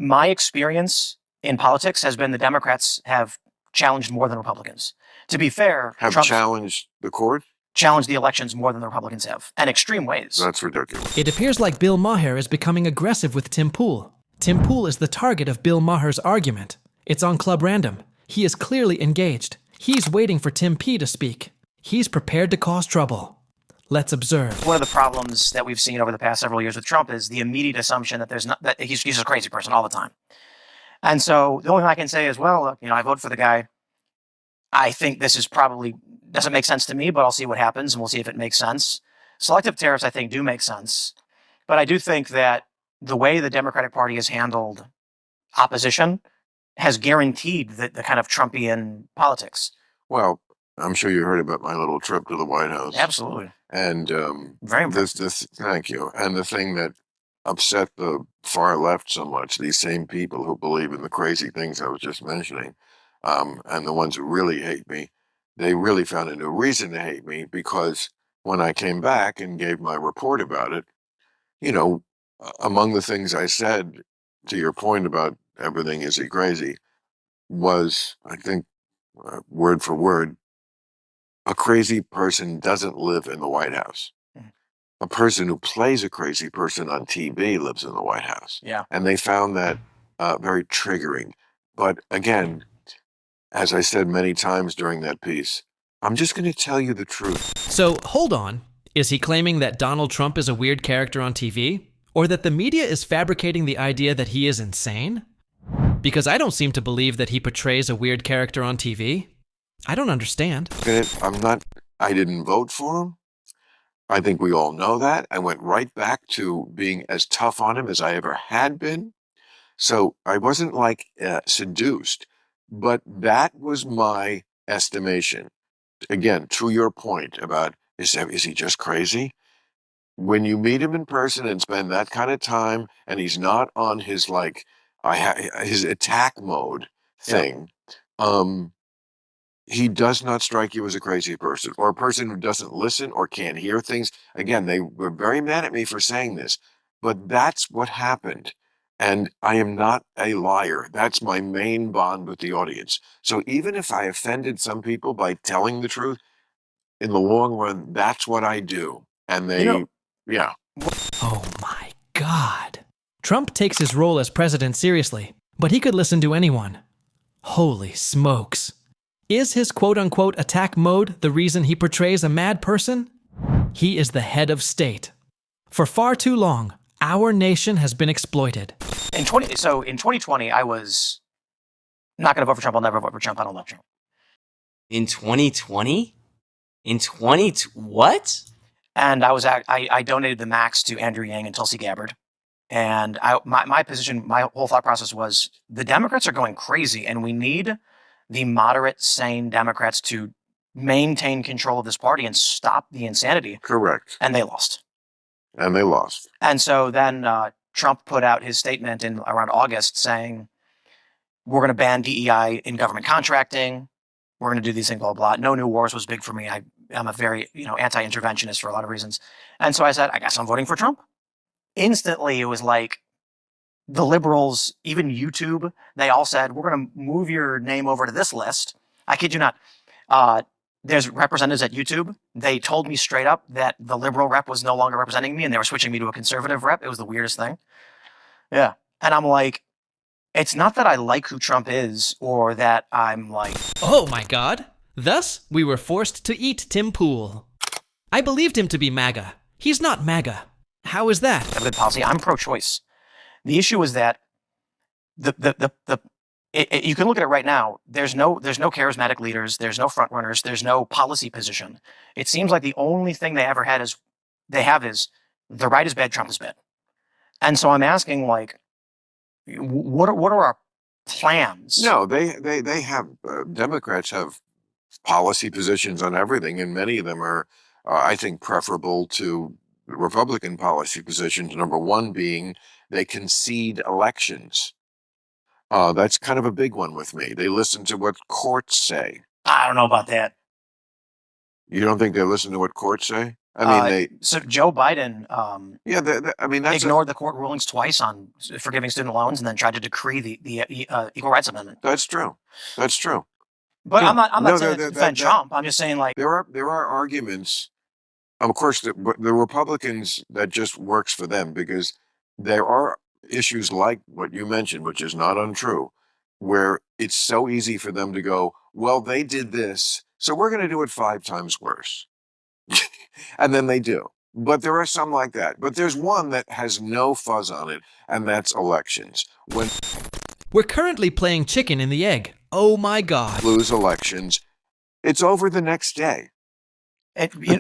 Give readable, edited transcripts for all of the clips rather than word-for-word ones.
My experience in politics has been the Democrats have challenged more than Republicans. To be fair, Have Trump's challenged the court? challenged the elections more than the Republicans have, in extreme ways. That's ridiculous. It appears like Bill Maher is becoming aggressive with Tim Pool. Tim Pool is the target of Bill Maher's argument. It's on Club Random. He is clearly engaged. He's waiting for Tim P to speak. He's prepared to cause trouble. Let's observe. One of the problems that we've seen over the past several years with Trump is the immediate assumption that he's a crazy person all the time. And so the only thing I can say is, well, look, I vote for the guy. I think this is probably doesn't make sense to me, but I'll see what happens and we'll see if it makes sense. Selective tariffs, I think, do make sense. But I do think that the way the Democratic Party has handled opposition has guaranteed the kind of Trumpian politics. Well, I'm sure you heard about my little trip to the White House. Absolutely. And Very impressive. thank you. And the thing that upset the far left so much, these same people who believe in the crazy things I was just mentioning, and the ones who really hate me, they really found a new reason to hate me, because when I came back and gave my report about it, among the things I said, to your point about everything is he crazy, was, I think, word for word, a crazy person doesn't live in the White House. A person who plays a crazy person on TV lives in the White House. Yeah. And they found that very triggering. But again, as I said many times during that piece, I'm just going to tell you the truth. So, hold on. Is he claiming that Donald Trump is a weird character on TV? Or that the media is fabricating the idea that he is insane? Because I don't seem to believe that he portrays a weird character on TV. I don't understand. I didn't vote for him. I think we all know that. I went right back to being as tough on him as I ever had been. So I wasn't seduced, but that was my estimation. Again, to your point about, is he just crazy? When you meet him in person and spend that kind of time, and he's not on his his attack mode thing, he does not strike you as a crazy person, or a person who doesn't listen or can't hear things. Again, they were very mad at me for saying this, but that's what happened. And I am not a liar. That's my main bond with the audience. So even if I offended some people by telling the truth, in the long run, that's what I do. And yeah. Oh my God. Trump takes his role as president seriously, but he could listen to anyone. Holy smokes. Is his quote-unquote attack mode the reason he portrays a mad person? He is the head of state. For far too long, our nation has been exploited. In 2020, I was not going to vote for Trump. I'll never vote for Trump. I don't love Trump. In 2020? What? And I donated the max to Andrew Yang and Tulsi Gabbard. And my position, my whole thought process was, the Democrats are going crazy, and we need the moderate, sane Democrats to maintain control of this party and stop the insanity. Correct. And they lost. And so then Trump put out his statement in around August saying, we're going to ban DEI in government contracting. We're going to do these things, blah, blah, blah. No new wars was big for me. I'm a very, anti-interventionist for a lot of reasons. And so I said, I guess I'm voting for Trump. Instantly, it was like the liberals, even YouTube, they all said, we're going to move your name over to this list. I kid you not. There's representatives at YouTube. They told me straight up that the liberal rep was no longer representing me and they were switching me to a conservative rep. It was the weirdest thing. Yeah. And I'm like, it's not that I like who Trump is or that I'm like... Oh my God. Thus, we were forced to eat Tim Pool. I believed him to be MAGA. He's not MAGA. How is that? Good policy. I'm pro-choice. The issue is that you can look at it right now. There's no charismatic leaders. There's no front runners. There's no policy position. It seems like the only thing they ever had is the right is bad, Trump is bad. And so I'm asking, what are our plans? No, they have Democrats have policy positions on everything, and many of them are, I think, preferable to Republican policy positions. Number one being they concede elections. That's kind of a big one with me. They listen to what courts say. I don't know about that. You don't think they listen to what courts say? I mean, So Joe Biden I mean, that's ignored the court rulings twice on forgiving student loans, and then tried to decree the Equal Rights Amendment. that's true. That's true. But Yeah. I'm not saying to defend Trump. I'm just saying, like, There are arguments. Of course, the Republicans, that just works for them, because there are issues like what you mentioned, which is not untrue, where it's so easy for them to go, well, they did this, so we're going to do it 5 times worse. And then they do. But there are some like that. But there's one that has no fuzz on it, and that's elections. When We're currently playing chicken and the egg. Oh my God. lose elections, it's over the next day.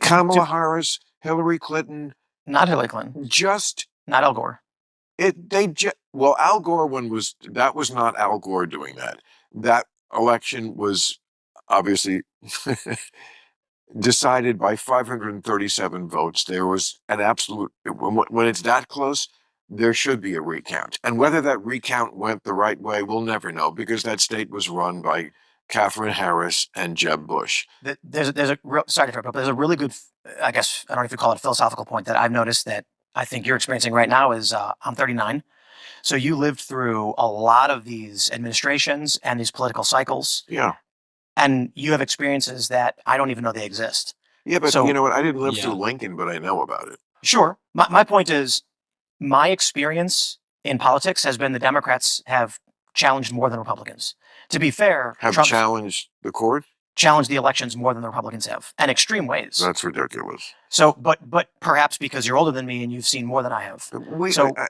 Kamala Harris, Hillary Clinton, not Hillary Clinton, just not Al Gore. Well, Al Gore was not Al Gore doing that. That election was obviously decided by 537 votes. There was an absolute, when it's that close, there should be a recount. And whether that recount went the right way, we'll never know, because that state was run by Catherine Harris and Jeb Bush. There's a real, sorry to interrupt, but there's a really good, I guess, I don't know if you call it a philosophical point that I've noticed that I think you're experiencing right now is I'm 39. So you lived through a lot of these administrations and these political cycles. Yeah. And you have experiences that I don't even know they exist. Yeah, but So- you know what? I didn't live through Lincoln, but I know about it. Sure. My point is, my experience in politics has been the Democrats have challenged more than Republicans. To be fair, Have Trump's challenged the court? challenged the elections more than the Republicans have, in extreme ways. That's ridiculous. So, but perhaps because you're older than me and you've seen more than I have.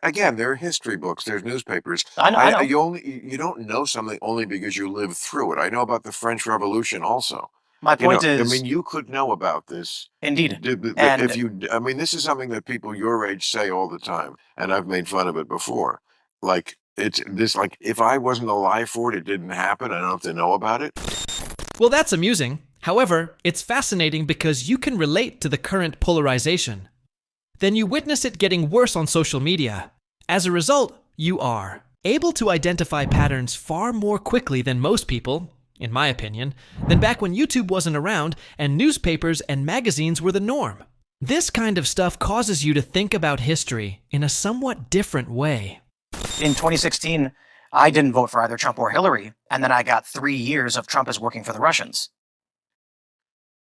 Again, there are history books, there's newspapers. I know. You don't know something only because you lived through it. I know about the French Revolution also. My point is, I mean, you could know about this. indeed. And I mean, this is something that people your age say all the time, and I've made fun of it before. Like, like, if I wasn't alive for it, it didn't happen. I don't have to know about it. Well, that's amusing. However, it's fascinating because you can relate to the current polarization. Then you witness it getting worse on social media. As a result, you are able to identify patterns far more quickly than most people, in my opinion, than back when YouTube wasn't around and newspapers and magazines were the norm. This kind of stuff causes you to think about history in a somewhat different way. In 2016, I didn't vote for either Trump or Hillary, and then I got 3 years of Trump as working for the Russians.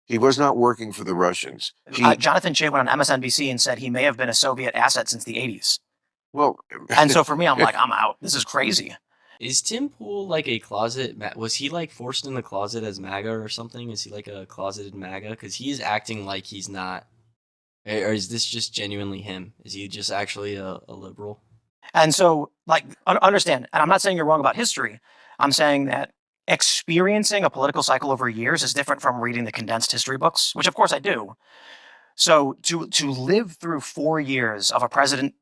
He was not working for the Russians. Jonathan Chait went on MSNBC and said he may have been a Soviet asset since the 80s. Well, And so for me, I'm like, I'm out. This is crazy. Is Tim Pool like a closet? Was he like forced in the closet as MAGA or something? Is he like a closeted MAGA? Because he's acting like he's not. Or is this just genuinely him? Is he just actually a liberal? And so, like, understand, and I'm not saying you're wrong about history. I'm saying that experiencing a political cycle over years is different from reading the condensed history books, which of course I do. So to live through 4 years of a president,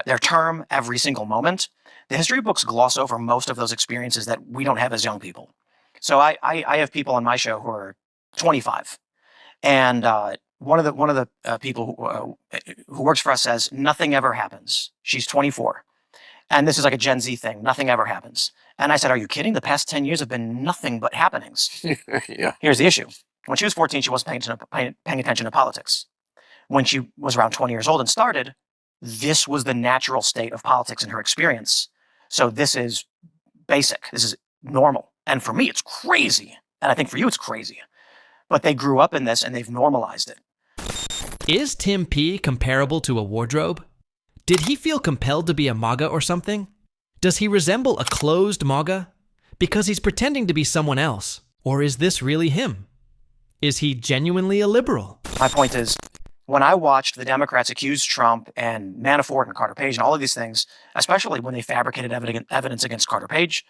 their term, every single moment, the history books gloss over most of those experiences that we don't have as young people. So I have people on my show who are 25, and one of the people who works for us says nothing ever happens. She's 24, and this is like a Gen Z thing. Nothing ever happens. And I said, "Are you kidding? The past 10 years have been nothing but happenings." Yeah. Here's the issue: when she was 14, she wasn't paying attention to politics. When she was around 20 years old and started, this was the natural state of politics in her experience. So this is basic. This is normal. And for me, it's crazy. And I think for you, it's crazy. But they grew up in this and they've normalized it. Is Tim P comparable to a wardrobe? Did he feel compelled to be a MAGA or something? Does he resemble a closed MAGA? Because he's pretending to be someone else. Or is this really him? Is he genuinely a liberal? My point is, when I watched the Democrats accuse Trump and Manafort and Carter Page and all of these things, especially when they fabricated evidence against Carter Page,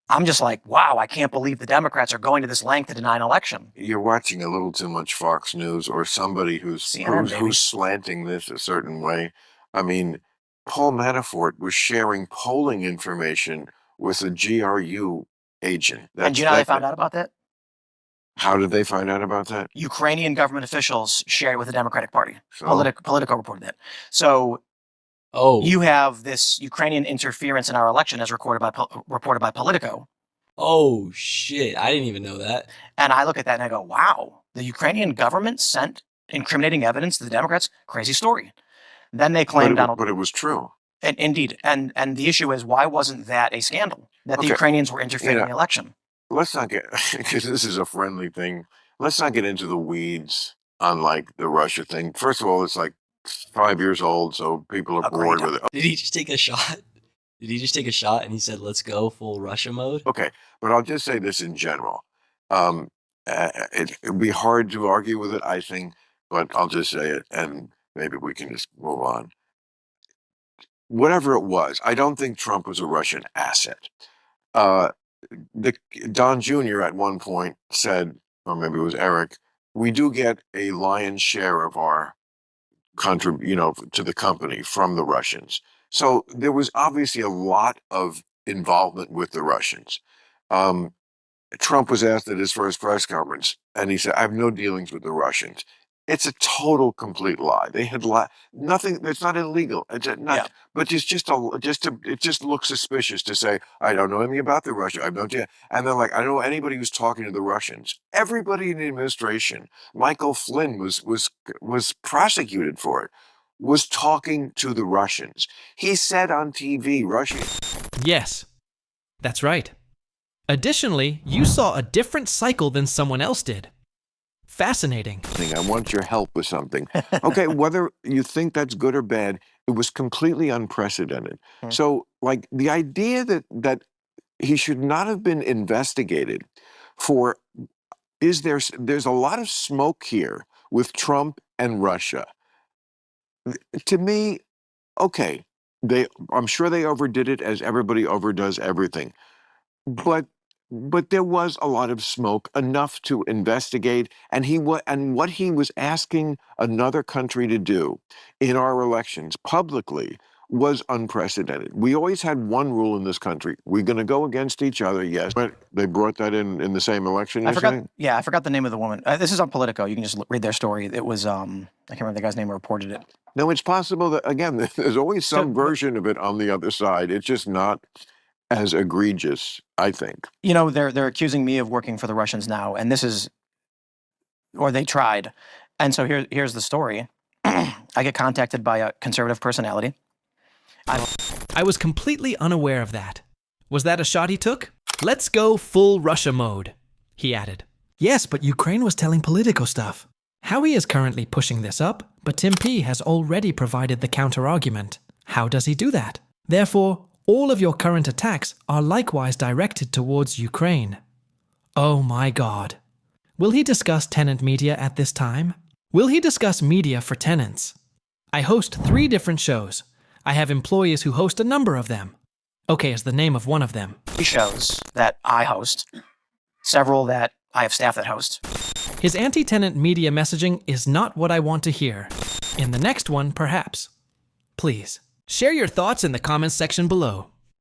I'm just like, wow, I can't believe the Democrats are going to this length to deny an election. You're watching a little too much Fox News or somebody CNN, who's slanting this a certain way. I mean, Paul Manafort was sharing polling information with a GRU agent. And do you know how they found out about that? How did they find out about that? Ukrainian government officials shared it with the Democratic Party. So? Politico reported that. So you have this Ukrainian interference in our election as reported by Politico. Oh, shit. I didn't even know that. And I look at that and I go, wow, the Ukrainian government sent incriminating evidence to the Democrats. Crazy story. Then they claim Donald. But it was true. And indeed, and the issue is, why wasn't that a scandal that the Okay. Ukrainians were interfering in the election? Let's not get, because this is a friendly thing. Let's not get into the weeds on like the Russia thing. First of all, it's like 5 years old, so people are Agreed. bored with it. Did he just take a shot? Did he just take a shot and he said, "Let's go full Russia mode"? Okay, but I'll just say this in general. It'd be hard to argue with it, I think, but I'll just say it, and maybe we can just move on. Whatever it was, I don't think Trump was a Russian asset. Don Jr. at one point said, or maybe it was Eric, we do get a lion's share of our to the company from the Russians. So there was obviously a lot of involvement with the Russians. Trump was asked at his first press conference, and he said, I have no dealings with the Russians. It's a total, complete lie. They had nothing. It's not illegal. It's not, but it just looks suspicious to say, I don't know anything about the Russia. I don't. And they're like, I don't know anybody who's talking to the Russians. Everybody in the administration, Michael Flynn was prosecuted for it, was talking to the Russians. He said on TV, Russia. Yes, that's right. Additionally, you saw a different cycle than someone else did. Fascinating. I want your help with something. Okay, whether you think that's good or bad, it was completely unprecedented. So, like, the idea that he should not have been investigated for there's a lot of smoke here with Trump and Russia. To me, okay, I'm sure they overdid it, as everybody overdoes everything. But there was a lot of smoke, enough to investigate, and what he was asking another country to do in our elections publicly was unprecedented. We always had one rule in this country: we're going to go against each other. Yes, but they brought that in the same election. I forgot the name of the woman. This is on Politico. You can just read their story. It was I can't remember the guy's name who reported it. No, it's possible that, again, there's always some version of it on the other side. It's just not as egregious, I think. You know, they're accusing me of working for the Russians now, and or they tried. And so here's the story. I get contacted by a conservative personality. I was completely unaware of that. Was that a shot he took? Let's go full Russia mode, he added. Yes, but Ukraine was telling Politico stuff. Howie is currently pushing this up, but Tim P has already provided the counter-argument. How does he do that? Therefore, all of your current attacks are likewise directed towards Ukraine. Oh my God. Will he discuss tenant media at this time? Will he discuss media for tenants? I host 3 different shows. I have employees who host a number of them. Okay is the name of one of them. 3 shows that I host, several that I have staff that host. His anti-tenant media messaging is not what I want to hear. In the next one, perhaps. Please, share your thoughts in the comments section below.